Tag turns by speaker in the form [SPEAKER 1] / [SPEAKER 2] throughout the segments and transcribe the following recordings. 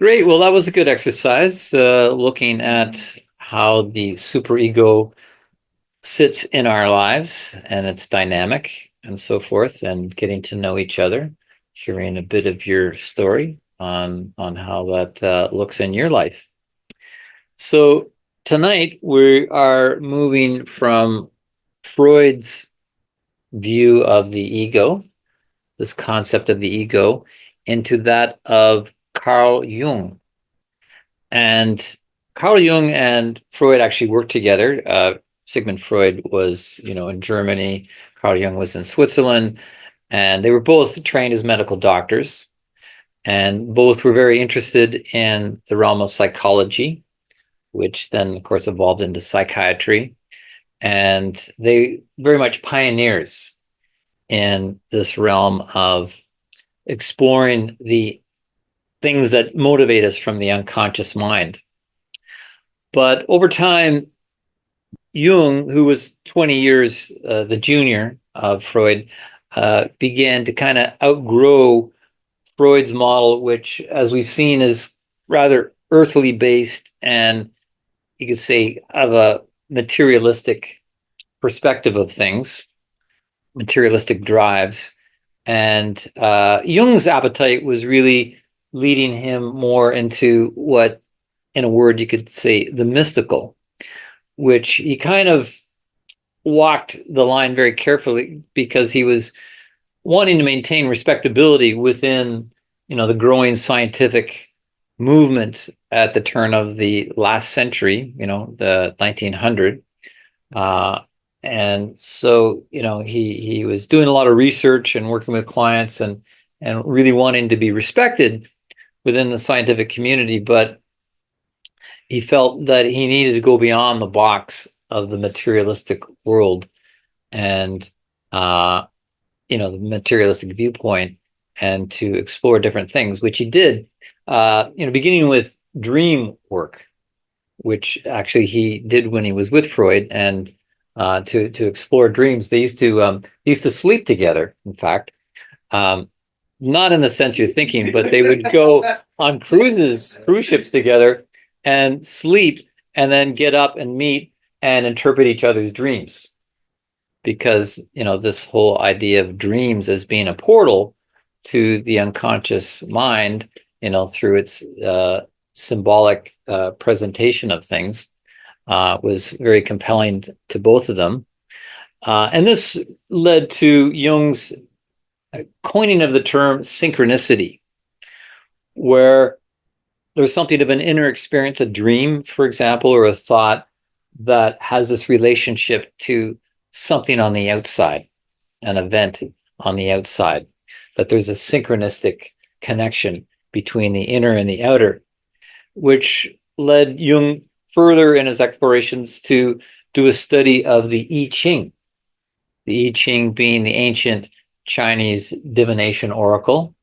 [SPEAKER 1] Great. Well, that was a good exercise, looking at how the superego sits in our lives and its dynamic and so forth, and getting to know each other, hearing a bit of your story on how that looks in your life. So tonight we are moving from Freud's view of the ego, this concept of the ego, into that of Carl Jung. And Carl Jung and Freud actually worked together. Sigmund Freud was, in Germany. Carl Jung was in Switzerland, and they were both trained as medical doctors, and both were very interested in the realm of psychology, which then, of course, evolved into psychiatry. And they very much pioneers in this realm of exploring the things that motivate us from the unconscious mind. But over time, Jung, who was 20 years the junior of Freud, began to kind of outgrow Freud's model, which, as we've seen, is rather earthly based and you could say of a materialistic perspective of things, materialistic drives. And Jung's appetite was really leading him more into what, in a word, you could say the mystical, which he kind of walked the line very carefully because he was wanting to maintain respectability within, the growing scientific movement at the turn of the last century, the 1900. And so, he was doing a lot of research and working with clients and really wanting to be respected within the scientific community, but he felt that he needed to go beyond the box of the materialistic world and the materialistic viewpoint, and to explore different things, which he did, beginning with dream work, which actually he did when he was with Freud, and to explore dreams. They used to sleep together, in fact. Not in the sense you're thinking, but they would go on cruise ships together and sleep, and then get up and meet and interpret each other's dreams. Because, this whole idea of dreams as being a portal to the unconscious mind, through its symbolic presentation of things, was very compelling to both of them. And this led to Jung's coining of the term synchronicity, where there's something of an inner experience, a dream, for example, or a thought that has this relationship to something on the outside, an event on the outside, that there's a synchronistic connection between the inner and the outer, which led Jung further in his explorations to do a study of the I Ching, the I Ching being the ancient Chinese divination oracle.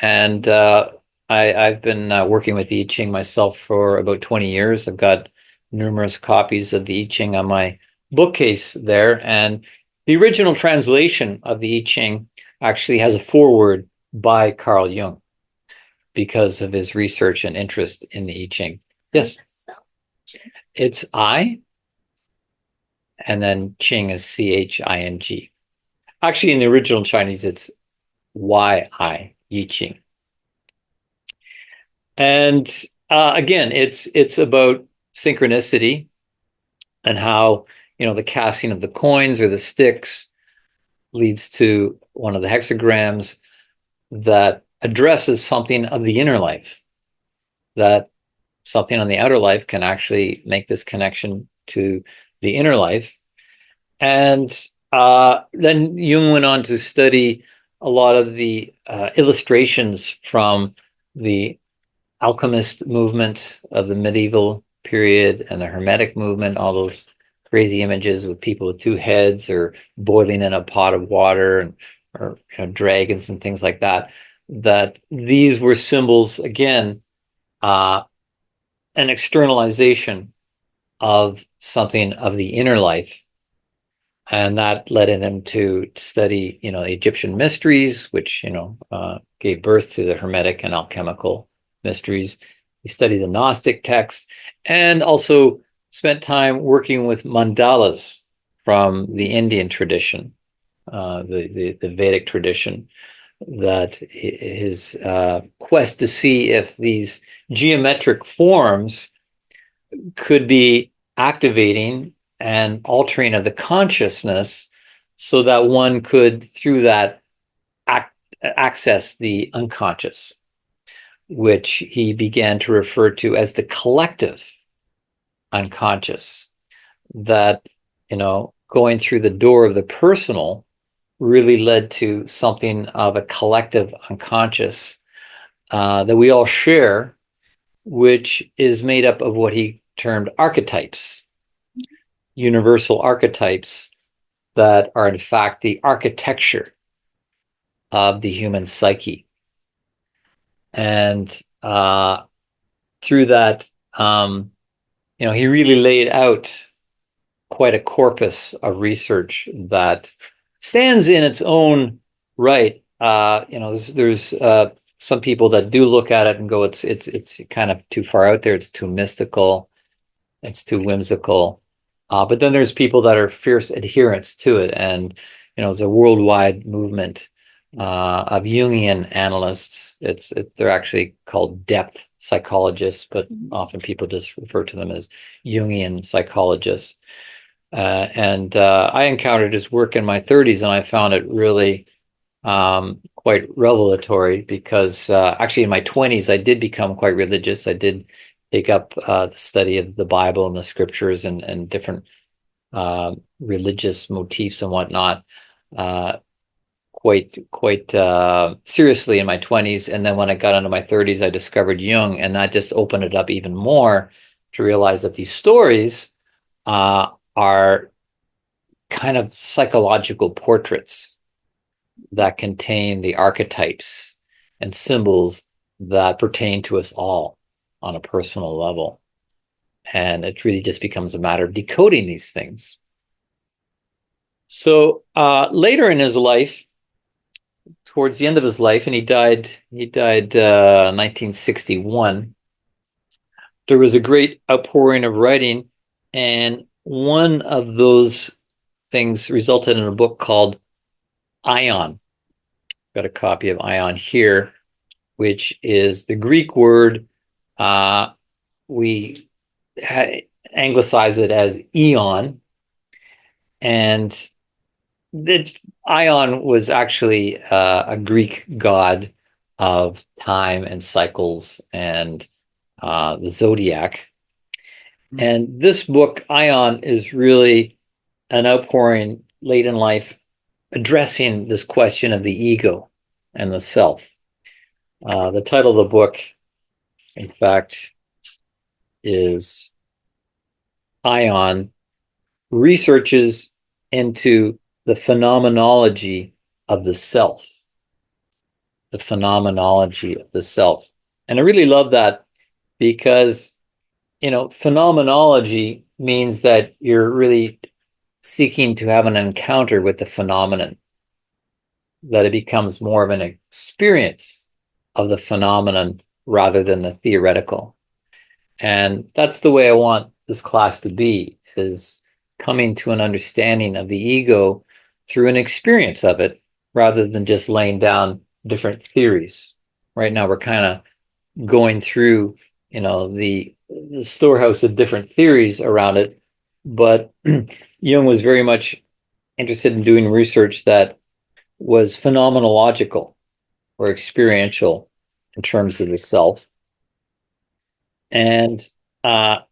[SPEAKER 1] And I've been working with the I Ching myself for about 20 years. I've got numerous copies of the I Ching on my bookcase there. And the original translation of the I Ching actually has a foreword by Carl Jung because of his research and interest in the I Ching. Yes. It's I, and then Ching is Ching. Actually, in the original Chinese, it's Yi, Yi Ching. And again, it's about synchronicity and how, the casting of the coins or the sticks leads to one of the hexagrams that addresses something of the inner life, that something on the outer life can actually make this connection to the inner life. And then Jung went on to study a lot of the illustrations from the alchemist movement of the medieval period and the Hermetic movement, all those crazy images with people with two heads or boiling in a pot of water, or dragons and things like that, that these were symbols, again, an externalization of something of the inner life. And that led him to study, the Egyptian mysteries, which, gave birth to the Hermetic and alchemical mysteries. He studied the Gnostic texts and also spent time working with mandalas from the Indian tradition, the Vedic tradition, that his quest to see if these geometric forms could be activating and altering of the consciousness so that one could, through that, access the unconscious, which he began to refer to as the collective unconscious. That, going through the door of the personal really led to something of a collective unconscious that we all share, which is made up of what he termed archetypes, universal archetypes that are in fact the architecture of the human psyche. And through that, he really laid out quite a corpus of research that stands in its own right. There's some people that do look at it and go, it's kind of too far out there. It's too mystical. It's too whimsical. But then there's people that are fierce adherents to it. And, it's a worldwide movement of Jungian analysts. They're actually called depth psychologists, but often people just refer to them as Jungian psychologists. And I encountered his work in my 30s, and I found it really quite revelatory because actually in my 20s, I did become quite religious. I did take up the study of the Bible and the scriptures and different religious motifs and whatnot quite seriously in my 20s. And then when I got into my 30s, I discovered Jung, and that just opened it up even more to realize that these stories are kind of psychological portraits that contain the archetypes and symbols that pertain to us all on a personal level. And it really just becomes a matter of decoding these things. So later in his life, towards the end of his life, and he died 1961, there was a great outpouring of writing, and one of those things resulted in a book called Ion. Got a copy of Ion here, which is the Greek word. We anglicize it as eon, and Ion was actually a Greek god of time and cycles and the zodiac. And this book, Ion, is really an outpouring late in life addressing this question of the ego and the self. The title of the book, in fact, is Ion, Researches into the Phenomenology of the Self. The phenomenology of the self. And I really love that because, phenomenology means that you're really seeking to have an encounter with the phenomenon, that it becomes more of an experience of the phenomenon rather than the theoretical. And that's the way I want this class to be, is coming to an understanding of the ego through an experience of it rather than just laying down different theories. Right now we're kind of going through, the storehouse of different theories around it. But Jung was very much interested in doing research that was phenomenological or experiential in terms of the self. And the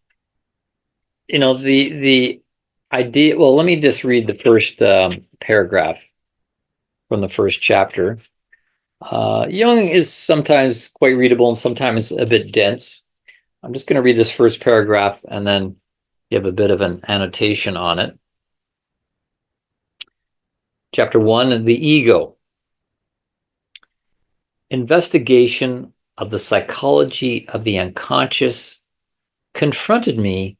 [SPEAKER 1] idea, well, let me just read the first paragraph from the first chapter. Jung is sometimes quite readable and sometimes a bit dense. I'm just going to read this first paragraph and then give a bit of an annotation on it. Chapter 1, the ego. Investigation of the psychology of the unconscious confronted me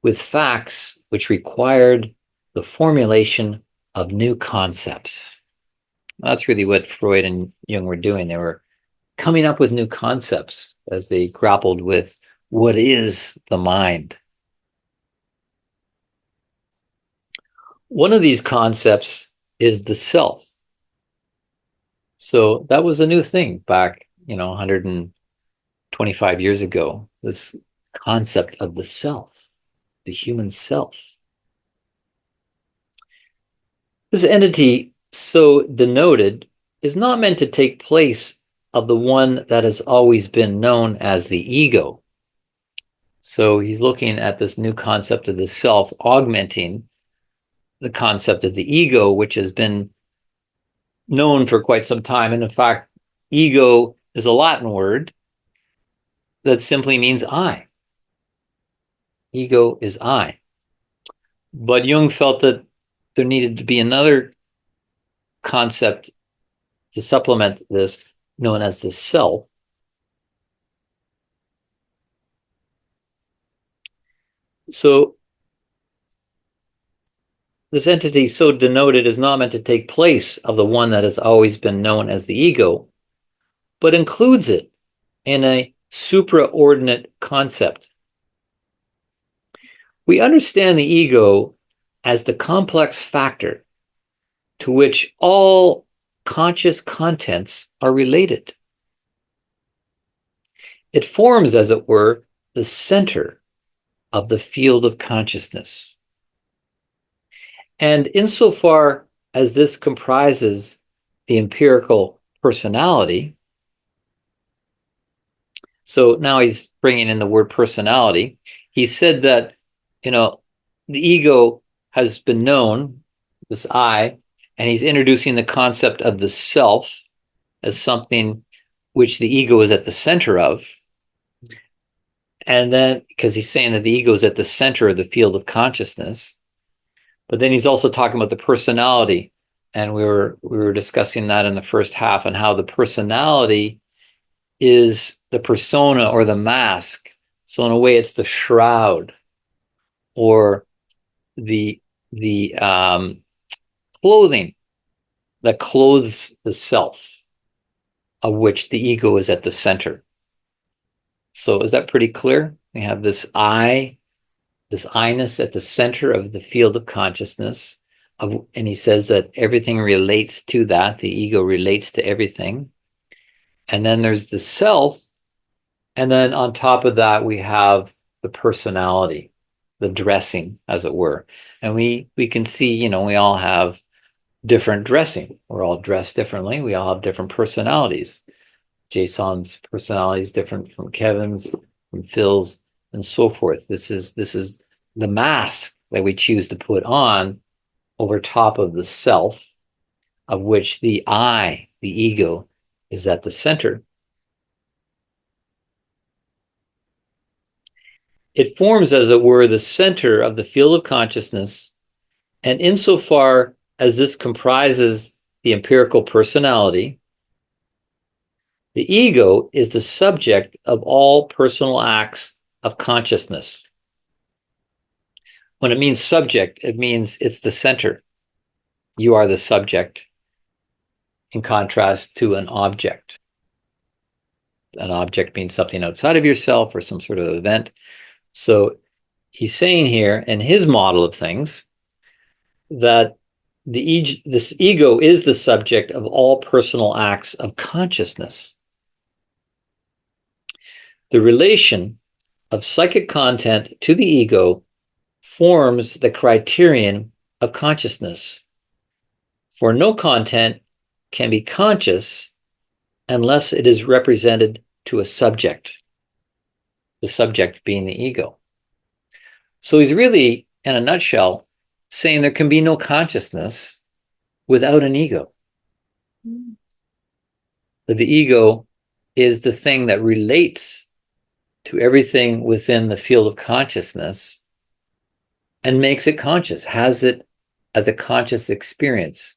[SPEAKER 1] with facts which required the formulation of new concepts. That's really what Freud and Jung were doing. They were coming up with new concepts as they grappled with what is the mind. One of these concepts is the self. So that was a new thing back, 125 years ago, this concept of the self, the human self. This entity, so denoted, is not meant to take place of the one that has always been known as the ego. So he's looking at this new concept of the self, augmenting the concept of the ego, which has been known for quite some time. And in fact, ego is a Latin word that simply means I. Ego is I. But Jung felt that there needed to be another concept to supplement this, known as the self. So this entity, so denoted, is not meant to take place of the one that has always been known as the ego, but includes it in a supraordinate concept. We understand the ego as the complex factor to which all conscious contents are related. It forms, as it were, the center of the field of consciousness. And insofar as this comprises the empirical personality, so now he's bringing in the word personality. He said that, the ego has been known, this I, and he's introducing the concept of the self as something which the ego is at the center of. And then, because he's saying that the ego is at the center of the field of consciousness, but then he's also talking about the personality. And we were discussing that in the first half, and how the personality is the persona or the mask. So in a way, it's the shroud or the clothing that clothes the self, of which the ego is at the center. So is that pretty clear? We have this I, this I-ness at the center of the field of consciousness, and he says that everything relates to that. The ego relates to everything. And then there's the self, and then on top of that, we have the personality, the dressing, as it were. And we can see, we all have different dressing. We're all dressed differently. We all have different personalities. Jason's personality is different from Kevin's, from Phil's, and so forth. This is the mask that we choose to put on over top of the self, of which the I, the ego, is at the center. It forms, as it were, the center of the field of consciousness, and insofar as this comprises the empirical personality, the ego is the subject of all personal acts of consciousness. When it means subject, it means it's the center. You are the subject, in contrast to an object. An object means something outside of yourself or some sort of event. So he's saying here, in his model of things, that this ego is the subject of all personal acts of consciousness. The relation of psychic content to the ego forms the criterion of consciousness. For no content can be conscious unless it is represented to a subject, the subject being the ego. So he's really, in a nutshell, saying there can be no consciousness without an ego. That the ego is the thing that relates to everything within the field of consciousness and makes it conscious, has it as a conscious experience.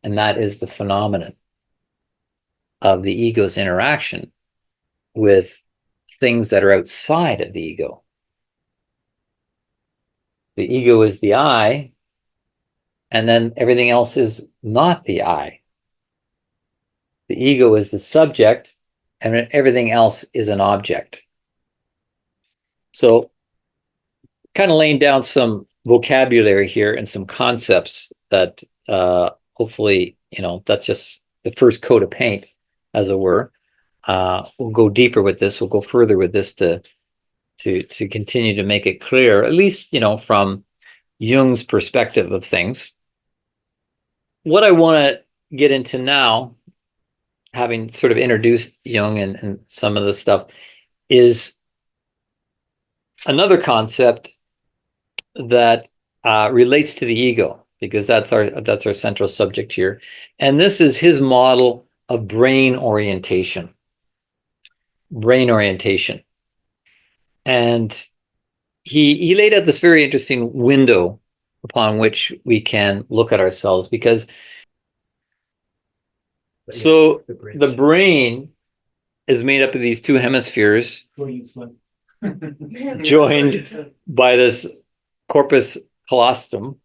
[SPEAKER 1] And that is the phenomenon of the ego's interaction with things that are outside of the ego. The ego is the I, and then everything else is not the I. The ego is the subject, and everything else is an object. So kind of laying down some vocabulary here and some concepts that hopefully, that's just the first coat of paint, as it were. We'll go deeper with this. We'll go further with this to continue to make it clear, at least, from Jung's perspective of things. What I want to get into now, having sort of introduced Jung and some of the stuff, is another concept that relates to the ego, because that's our central subject here. And this is his model of brain orientation. And he laid out this very interesting window upon which we can look at ourselves, because the brain is made up of these two hemispheres joined by this corpus callosum.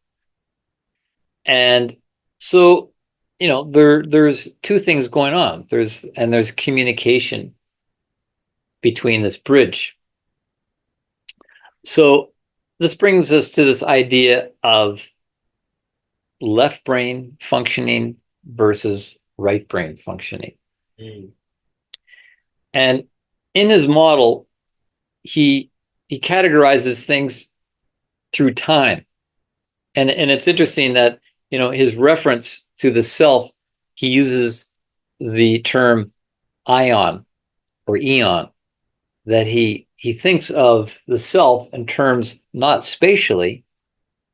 [SPEAKER 1] And so, there's two things going on. There's communication between this bridge. So this brings us to this idea of left brain functioning versus right brain functioning. And in his model, he categorizes things through time. And it's interesting that, his reference to the self, he uses the term ion or eon, that he thinks of the self in terms not spatially,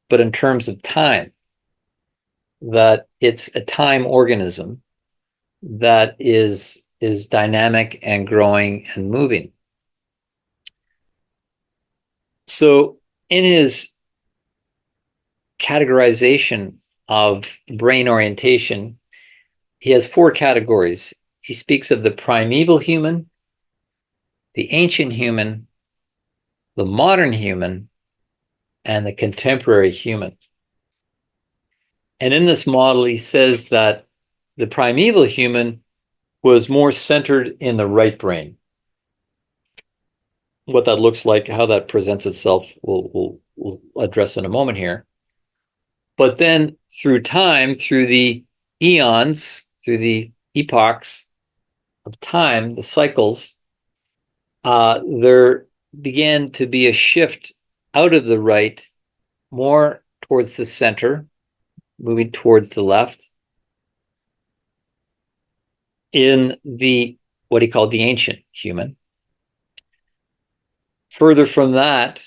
[SPEAKER 1] but in terms of time, that it's a time organism that is dynamic and growing and moving. So in his categorization of brain orientation, he has 4 categories. He speaks of the primeval human, the ancient human, the modern human, and the contemporary human. And in this model, he says that the primeval human was more centered in the right brain. What that looks like, how that presents itself, we'll address in a moment here. But then through time, through the eons, through the epochs of time, the cycles, there began to be a shift out of the right, more towards the center, moving towards the left, in what he called the ancient human. Further from that,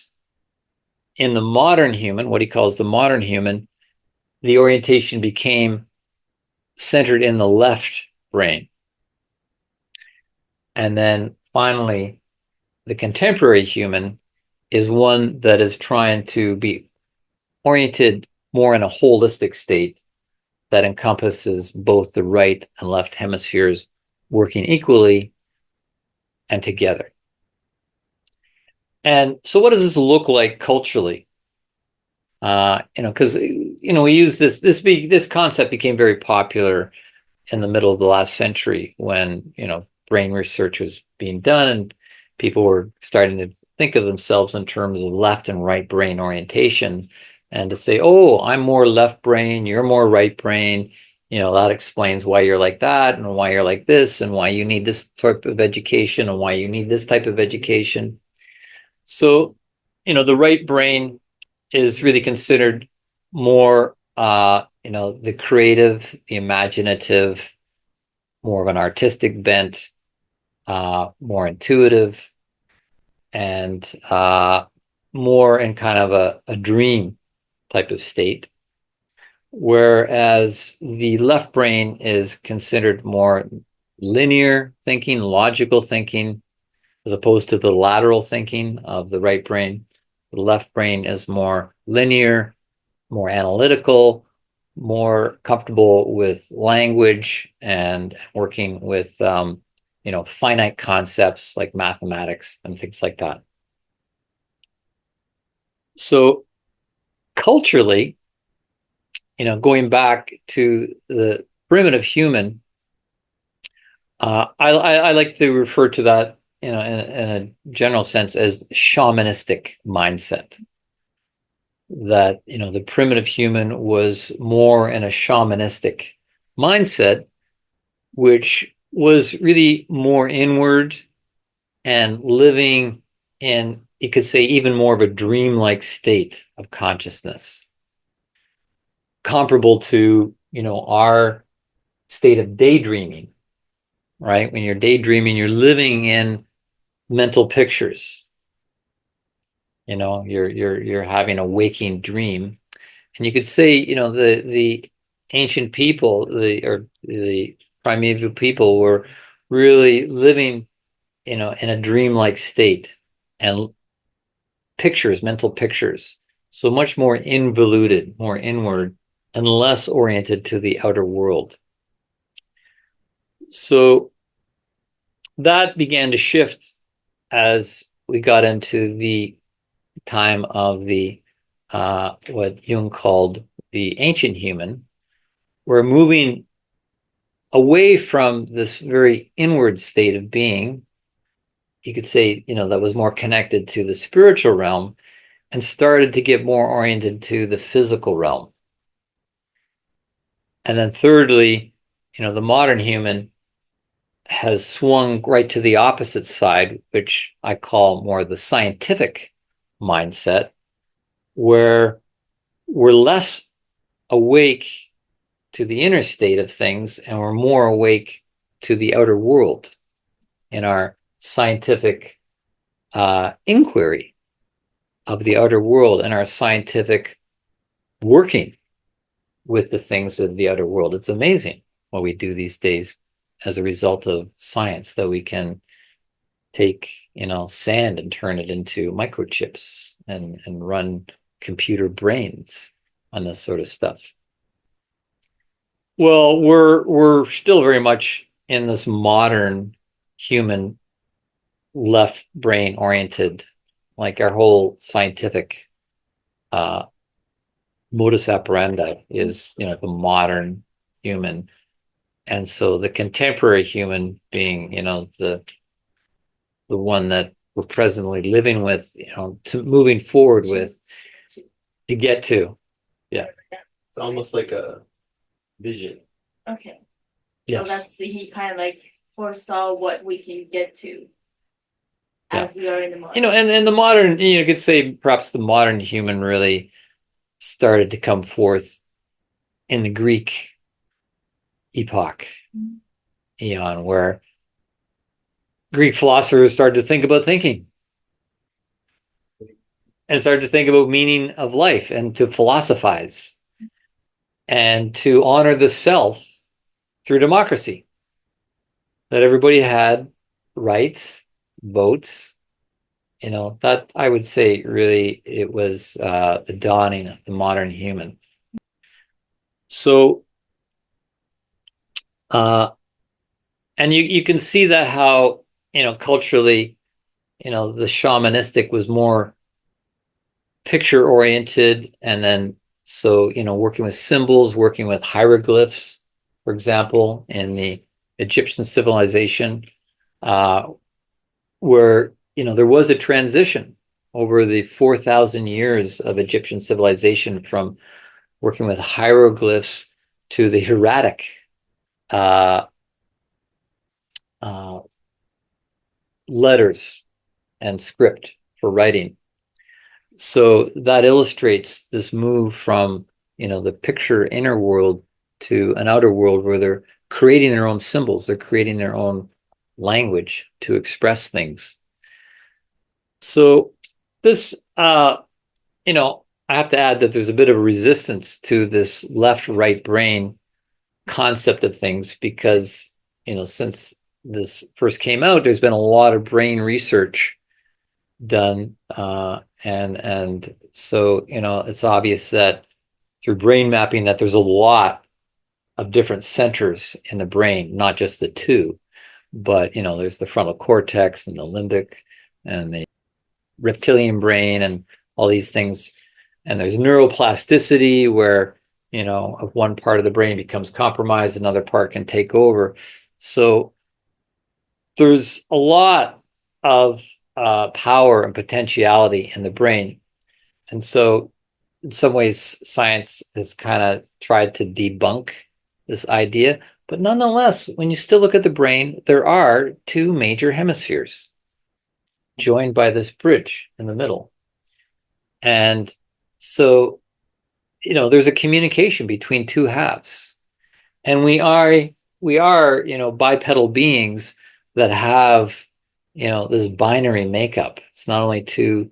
[SPEAKER 1] in the modern human, what he calls the modern human, the orientation became centered in the left brain. And then finally, the contemporary human is one that is trying to be oriented more in a holistic state that encompasses both the right and left hemispheres working equally and together. And so what does this look like culturally? Because we use this concept became very popular in the middle of the last century when brain research was being done and people were starting to think of themselves in terms of left and right brain orientation, and to say, oh, I'm more left brain, you're more right brain, that explains why you're like that and why you're like this and why you need this type of education and why you need this type of education. So the right brain is really considered more the creative, the imaginative, more of an artistic bent, more intuitive, and more in kind of a dream type of state. Whereas the left brain is considered more linear thinking, logical thinking, as opposed to the lateral thinking of the right brain. The left brain is more linear, more analytical, more comfortable with language and working with finite concepts like mathematics and things like that. So culturally, going back to the primitive human, I like to refer to that, in a general sense, as shamanistic mindset. That, the primitive human was more in a shamanistic mindset, which was really more inward and living in, you could say, even more of a dreamlike state of consciousness, comparable to, our state of daydreaming, right? When you're daydreaming, you're living in mental pictures. You're having a waking dream. And you could say, the ancient people, the primeval people, were really living, in a dreamlike state, and mental pictures. So much more involuted, more inward, and less oriented to the outer world. So that began to shift as we got into the time of the what Jung called the ancient human. We're moving away from this very inward state of being. You could say, that was more connected to the spiritual realm, and started to get more oriented to the physical realm. And then thirdly, the modern human has swung right to the opposite side, which I call more the scientific mindset, where we're less awake to the inner state of things, and we're more awake to the outer world in our scientific inquiry of the outer world, and our scientific working with the things of the outer world. It's amazing what we do these days as a result of science, that we can take, sand and turn it into microchips, and run computer brains on this sort of stuff. Well, we're still very much in this modern human left brain oriented, like our whole scientific modus operandi is, the modern human. And so the contemporary human being, the one that we're presently living with, to moving forward with, to get to. Yeah.
[SPEAKER 2] It's almost like a vision.
[SPEAKER 3] Okay.
[SPEAKER 1] Yes.
[SPEAKER 3] So he kind of like foresaw what we can get to
[SPEAKER 1] Yeah.
[SPEAKER 3] as we are in the modern.
[SPEAKER 1] And the modern, you could say perhaps the modern human really started to come forth in the Greek epoch, eon, where Greek philosophers started to think about thinking, and started to think about meaning of life, and to philosophize, and to honor the self through democracy, that everybody had rights, votes. That, I would say, really, it was the dawning of the modern human. So and you can see that how, culturally, the shamanistic was more picture oriented, and then, so, working with symbols, working with hieroglyphs, for example, in the Egyptian civilization, where, there was a transition over the 4,000 years of Egyptian civilization, from working with hieroglyphs to the hieratic letters and script for writing. So that illustrates this move from, the picture inner world to an outer world, where they're creating their own symbols, they're creating their own language to express things. So this, I have to add that there's a bit of a resistance to this left-right brain concept of things, because, since this first came out, there's been a lot of brain research done, and so, it's obvious that through brain mapping, that there's a lot of different centers in the brain, not just the two, but, there's the frontal cortex and the limbic and the reptilian brain and all these things. And there's neuroplasticity, where, if one part of the brain becomes compromised, another part can take over. So there's a lot of power and potentiality in the brain. And so, in some ways, science has kind of tried to debunk this idea. But nonetheless, when you still look at the brain, there are two major hemispheres joined by this bridge in the middle. And so, there's a communication between two halves. And we are, bipedal beings that have, this binary makeup. It's not only two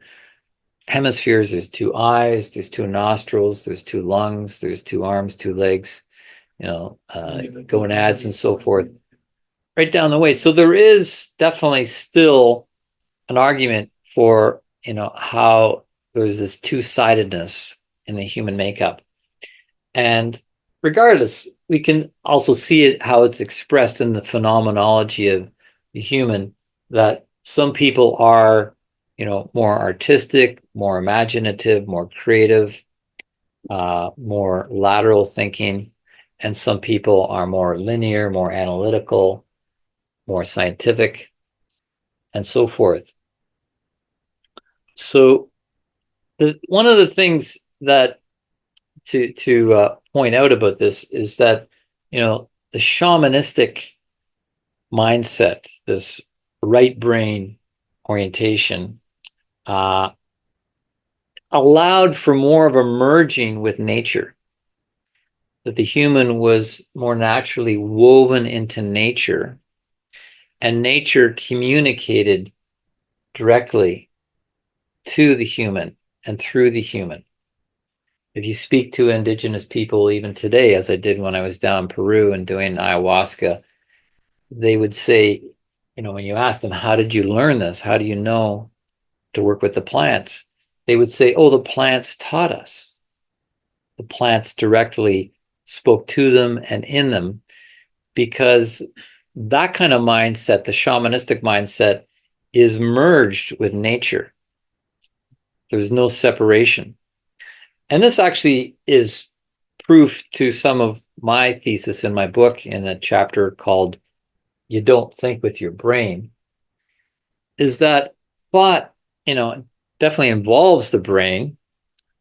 [SPEAKER 1] hemispheres, there's two eyes, there's two nostrils, there's two lungs, there's two arms, two legs, gonads and so forth, right down the way. So there is definitely still an argument for, how there's this two-sidedness in the human makeup. And regardless, we can also see it how it's expressed in the phenomenology of the human, that some people are, more artistic, more imaginative, more creative, more lateral thinking, and some people are more linear, more analytical, more scientific, and so forth. So one of the things that to point out about this is that, the shamanistic mindset, this right brain orientation, allowed for more of a merging with nature, that the human was more naturally woven into nature, and nature communicated directly to the human and through the human. If you speak to indigenous people even today, as I did when I was down in Peru and doing ayahuasca, they would say, when you ask them, how did you learn this? How do you know to work with the plants? They would say, oh, the plants taught us. The plants directly spoke to them and in them, because that kind of mindset, the shamanistic mindset, is merged with nature. There's no separation. And this actually is proof to some of my thesis in my book, in a chapter called You Don't Think with Your Brain, is that thought, definitely involves the brain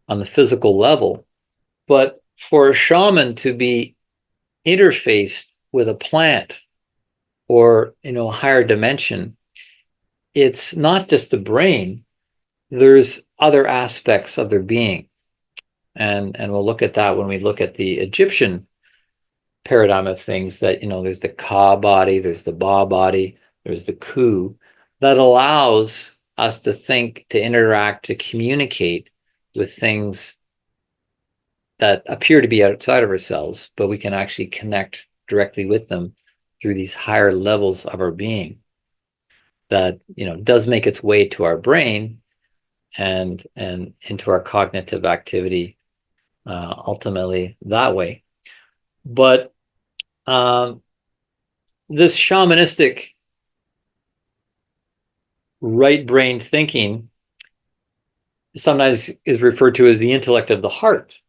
[SPEAKER 1] on the physical level, but for a shaman to be interfaced with a plant or, a higher dimension, it's not just the brain, there's other aspects of their being. And we'll look at that when we look at the Egyptian paradigm of things, that, there's the Ka body, there's the Ba body, there's the Ku, that allows us to think, to interact, to communicate with things that appear to be outside of ourselves, but we can actually connect directly with them through these higher levels of our being that, does make its way to our brain and into our cognitive activity, ultimately that way. But this shamanistic right brain thinking sometimes is referred to as the intellect of the heart.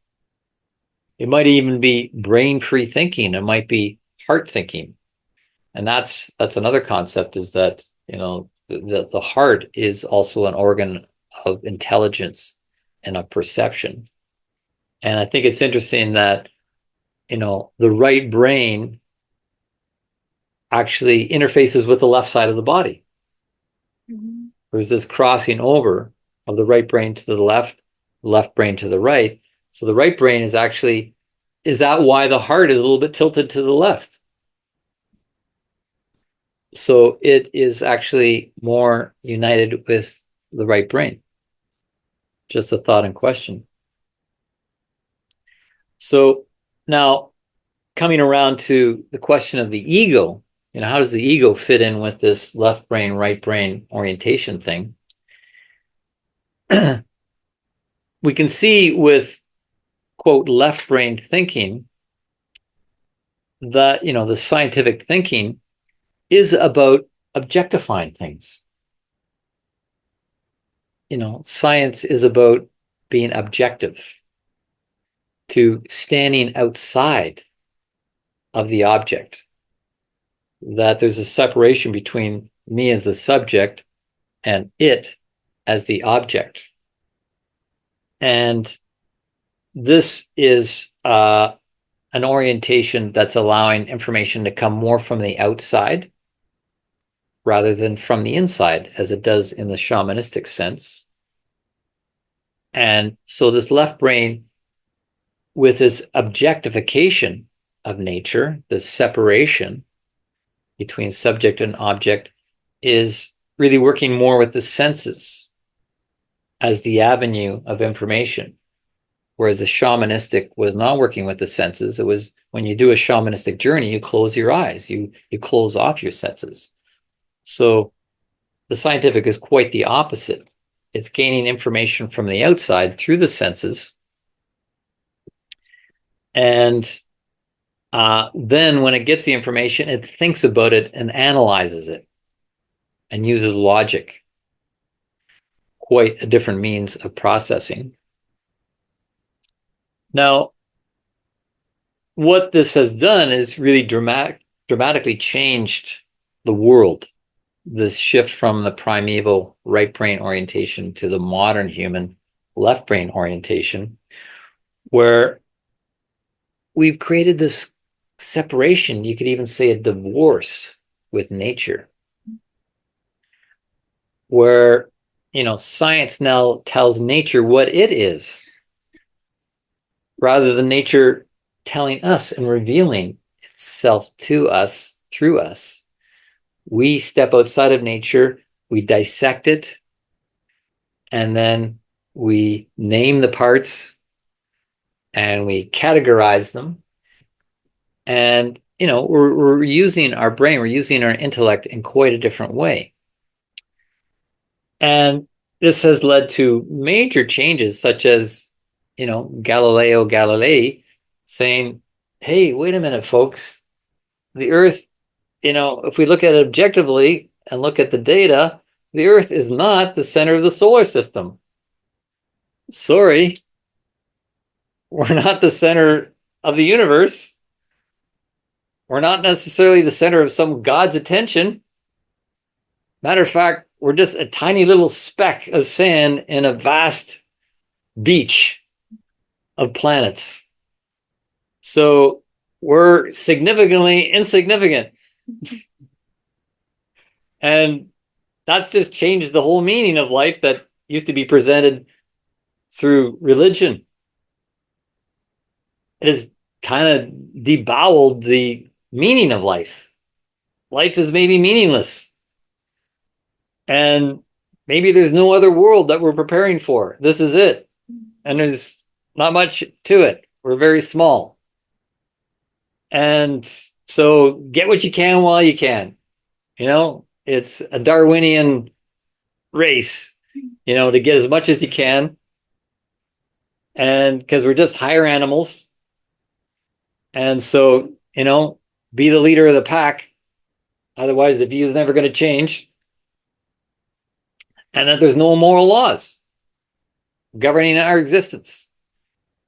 [SPEAKER 1] It might even be brain-free thinking. It might be heart thinking. And that's another concept, is that, the heart is also an organ of intelligence and of perception. And I think it's interesting that, the right brain actually interfaces with the left side of the body. Mm-hmm. There's this crossing over of the right brain to the left brain to the right. So the right brain is that why the heart is a little bit tilted to the left? So it is actually more united with the right brain. Just a thought in question. So now, coming around to the question of the ego, how does the ego fit in with this left brain, right brain orientation thing? We can see with, quote, left brain thinking that, the scientific thinking is about objectifying things. Science is about being objective, to standing outside of the object. that there's a separation between me as the subject and it as the object. And this is an orientation that's allowing information to come more from the outside rather than from the inside, as it does in the shamanistic sense. And so this left brain, with this objectification of nature, this separation between subject and object, is really working more with the senses as the avenue of information. Whereas the shamanistic was not working with the senses. It was, when you do a shamanistic journey, you close your eyes, you close off your senses. So the scientific is quite the opposite. It's gaining information from the outside through the senses. And then when it gets the information, it thinks about it and analyzes it and uses logic. Quite a different means of processing. Now, what this has done is really dramatically changed the world. This shift from the primeval right brain orientation to the modern human left brain orientation, where we've created this separation, you could even say a divorce with nature, where, you know, science now tells nature what it is, rather than nature telling us and revealing itself to us through us. We step outside of nature, we dissect it, and then we name the parts and we categorize them. And, you know, we're using our brain, we're using our intellect in quite a different way. And this has led to major changes, such as, you know, Galileo Galilei saying, hey, wait a minute, folks, the Earth, you know, if we look at it objectively and look at the data, the Earth is not the center of the solar system. Sorry, we're not the center of the universe. We're not necessarily the center of some God's attention. Matter of fact, we're just a tiny little speck of sand in a vast beach of planets. So we're significantly insignificant. And that's just changed the whole meaning of life that used to be presented through religion. It has kind of deboweled the meaning of life. Life is maybe meaningless. And maybe there's no other world that we're preparing for. This is it. And there's not much to it. We're very small. And so get what you can while you can. You know, it's a Darwinian race, you know, to get as much as you can. And because we're just higher animals. And so, you know, be the leader of the pack. Otherwise, the view is never going to change. And that there's no moral laws governing our existence.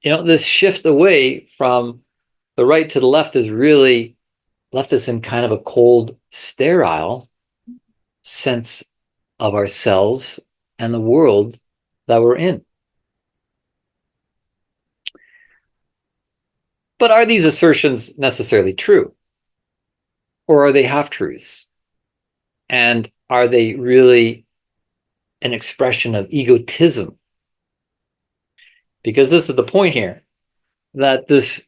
[SPEAKER 1] You know, this shift away from the right to the left has really left us in kind of a cold, sterile sense of ourselves and the world that we're in. But are these assertions necessarily true? Or are they half-truths? And are they really an expression of egotism? Because this is the point here, that this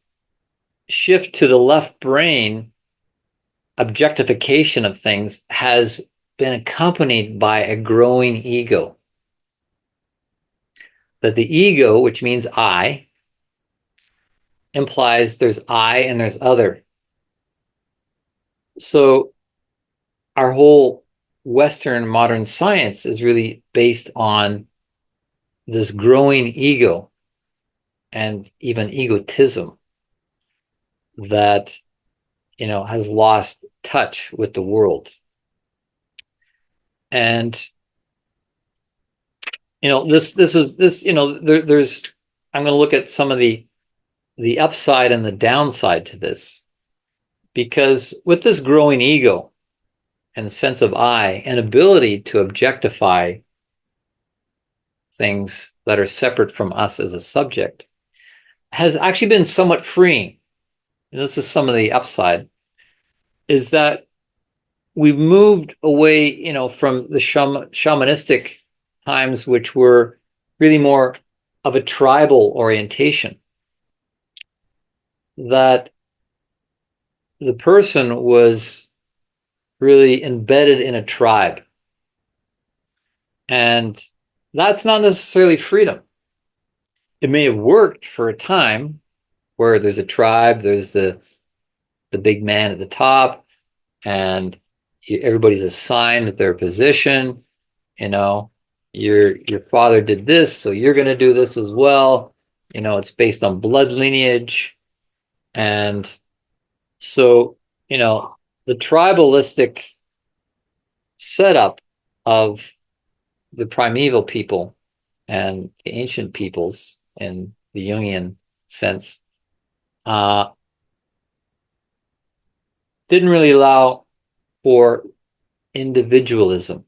[SPEAKER 1] shift to the left brain objectification of things has been accompanied by a growing ego. That the ego, which means I, implies there's I and there's other. So our whole Western modern science is really based on this growing ego and even egotism that, you know, has lost touch with the world. And, you know, this, you know, there's, I'm going to look at some of the upside and the downside to this. Because with this growing ego and sense of I and ability to objectify things that are separate from us as a subject has actually been somewhat freeing. And this is some of the upside, is that we've moved away, from the shamanistic times, which were really more of a tribal orientation, that the person was really embedded in a tribe. And that's not necessarily freedom. It may have worked for a time where there's a tribe, there's the big man at the top, and everybody's assigned their position. Your father did this, so you're going to do this as well. It's based on blood lineage. And so, the tribalistic setup of the primeval people and the ancient peoples in the Jungian sense didn't really allow for individualism,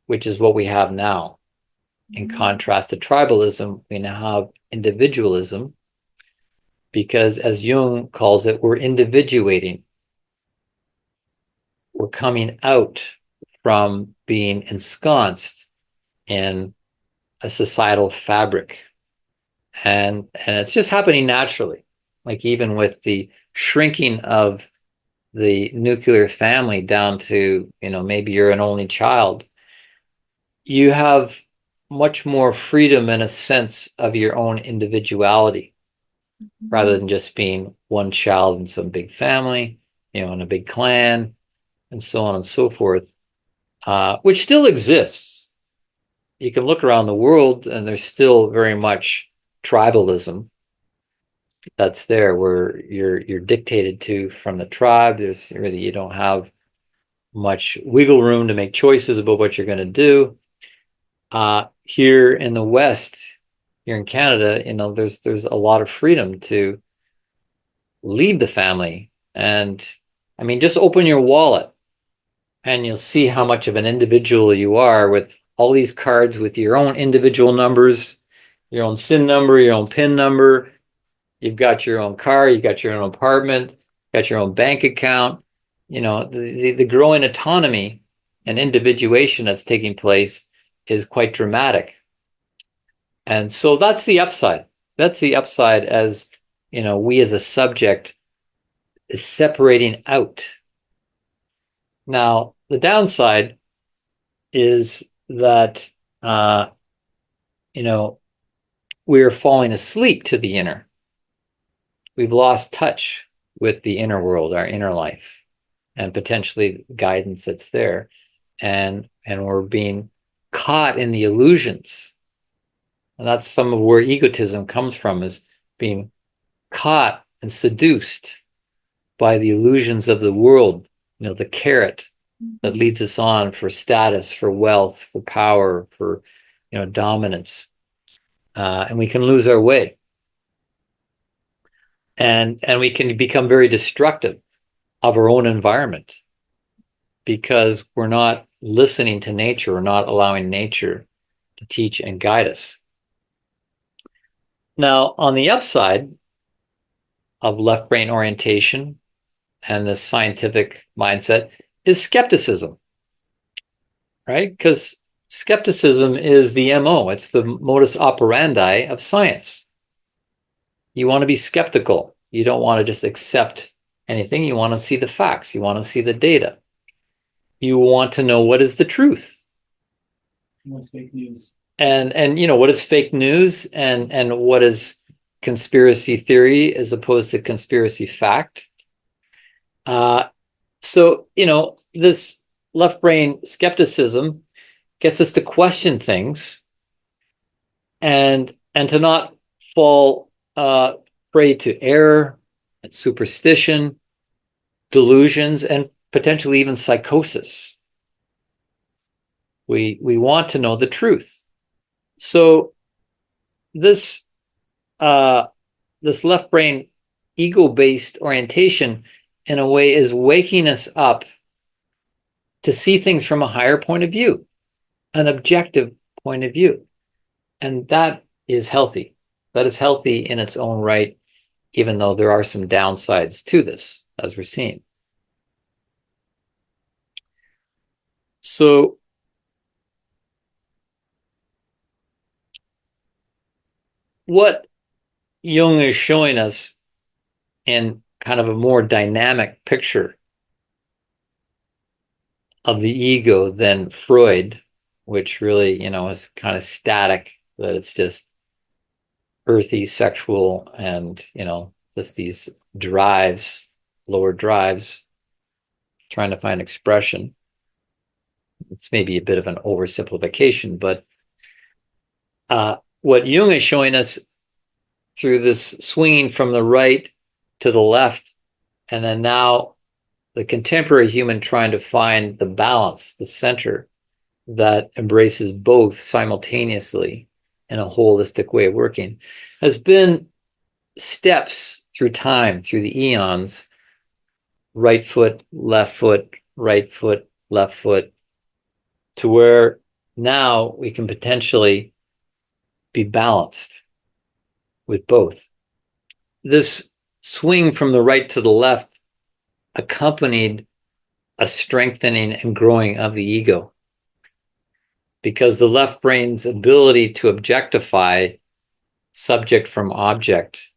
[SPEAKER 1] which is what we have now. In contrast to tribalism, we now have individualism, because as Jung calls it, we're individuating. We're coming out from being ensconced in a societal fabric. And it's just happening naturally. Like even with the shrinking of the nuclear family down to, maybe you're an only child, you have much more freedom and a sense of your own individuality, rather than just being one child in some big family, in a big clan, and so on and so forth, which still exists. You can look around the world and there's still very much tribalism that's there, where you're dictated to from the tribe. There's really, you don't have much wiggle room to make choices about what you're going to do. Here in the West, here in Canada, there's a lot of freedom to leave the family. And I mean, just open your wallet and you'll see how much of an individual you are, with all these cards with your own individual numbers, your own SIN number, your own PIN number. You've got your own car, you've got your own apartment, got your own bank account. The growing autonomy and individuation that's taking place is quite dramatic. And so that's the upside. That's the upside, as we as a subject is separating out. Now, the downside is that we're falling asleep to the inner. We've lost touch with the inner world, our inner life, and potentially guidance that's there. And we're being caught in the illusions. And that's some of where egotism comes from, is being caught and seduced by the illusions of the world, the carrot that leads us on for status, for wealth, for power, for dominance. And we can lose our way. And we can become very destructive of our own environment, because we're not listening to nature. We're not allowing nature to teach and guide us. Now, on the upside of left brain orientation and this scientific mindset is skepticism, right? Because skepticism is the MO. It's the modus operandi of science. You want to be skeptical. You don't want to just accept anything. You want to see the facts. You want to see the data. You want to know what is the truth.
[SPEAKER 4] What's fake news?
[SPEAKER 1] And what is fake news, and what is conspiracy theory as opposed to conspiracy fact. So this left brain skepticism gets us to question things, and to not fall prey to error and superstition, delusions, and potentially even psychosis. We want to know the truth. So this left brain ego-based orientation in a way, is waking us up to see things from a higher point of view, an objective point of view. And that is healthy. That is healthy in its own right, even though there are some downsides to this, as we're seeing. So what Jung is showing us in kind of a more dynamic picture of the ego than Freud, which really, is kind of static, that it's just earthy, sexual, and, just these drives, lower drives, trying to find expression. It's maybe a bit of an oversimplification, but what Jung is showing us through this swinging from the right to the left, and then now the contemporary human trying to find the balance, the center that embraces both simultaneously in a holistic way of working, has been steps through time, through the eons, right foot, left foot, right foot, left foot, to where now we can potentially be balanced with both. This swing from the right to the left accompanied a strengthening and growing of the ego, because the left brain's ability to objectify subject from object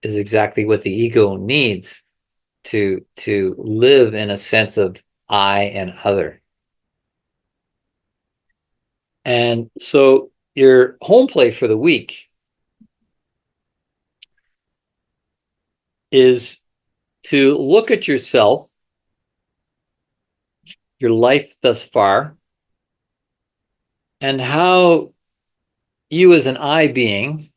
[SPEAKER 1] is exactly what the ego needs to live in a sense of I and other. And so your home play for the week is to look at yourself, your life thus far, and how you as an I being,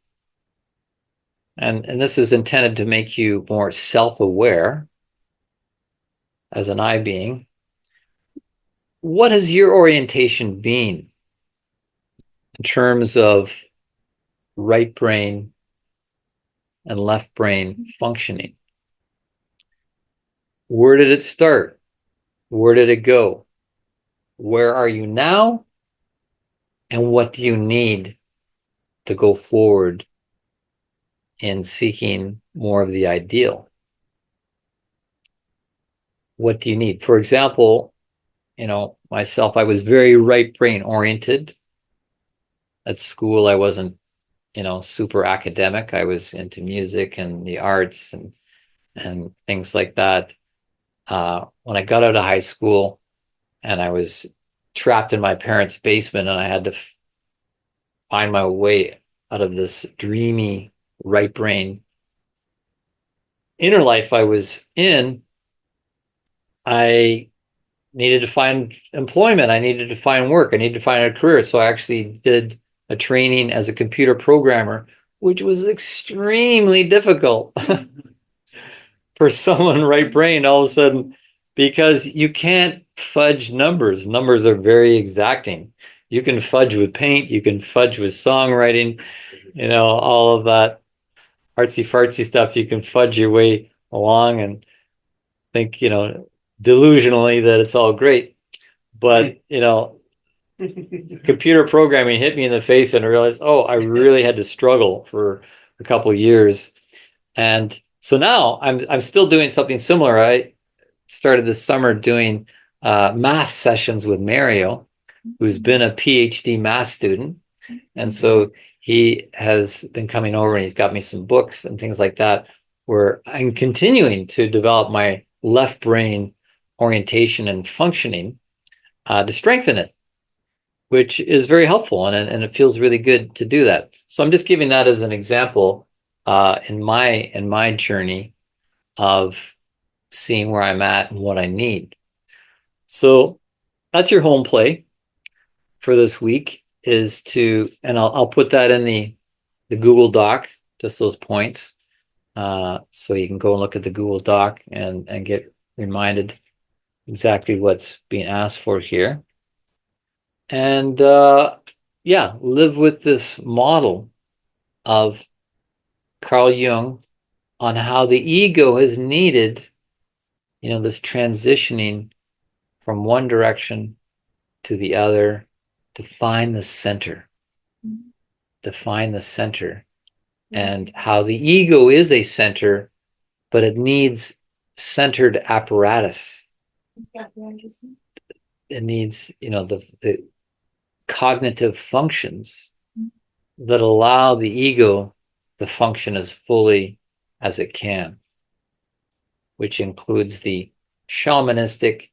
[SPEAKER 1] and this is intended to make you more self-aware as an I being, what has your orientation been in terms of right brain and left brain functioning? Where did it start? Where did it go? Where are you now? And what do you need to go forward in seeking more of the ideal? What do you need? For example, myself, I was very right brain oriented. At school, I wasn't, super academic. I was into music and the arts and things like that. When I got out of high school and I was trapped in my parents' basement and I had to find my way out of this dreamy right brain inner life I was in, I needed to find employment. I needed to find work. I needed to find a career. So I actually did a training as a computer programmer, which was extremely difficult for someone right brain all of a sudden, because you can't fudge numbers. Numbers are very exacting. You can fudge with paint, you can fudge with songwriting, all of that artsy fartsy stuff. You can fudge your way along and think, delusionally that it's all great. But, computer programming hit me in the face and I realized, oh, I really had to struggle for a couple of years. And so now I'm still doing something similar. I started this summer doing math sessions with Mario, who's been a PhD math student. And so he has been coming over and he's got me some books and things like that, where I'm continuing to develop my left brain orientation and functioning to strengthen it, which is very helpful. And it feels really good to do that. So I'm just giving that as an example in my journey of seeing where I'm at and what I need. So that's your home play for this week, is to, and I'll put that in the Google Doc, just those points. So you can go and look at the Google Doc and get reminded exactly what's being asked for here. And live with this model of Carl Jung on how the ego has needed this transitioning from one direction to the other to find the center, to find the center, and how the ego is a center, but it needs centered apparatus. It needs, the cognitive functions that allow the ego to function as fully as it can, which includes the shamanistic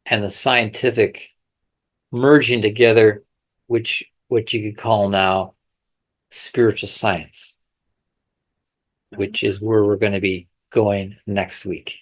[SPEAKER 1] and the scientific merging together, which what you could call now spiritual science, which is where we're going to be going next week.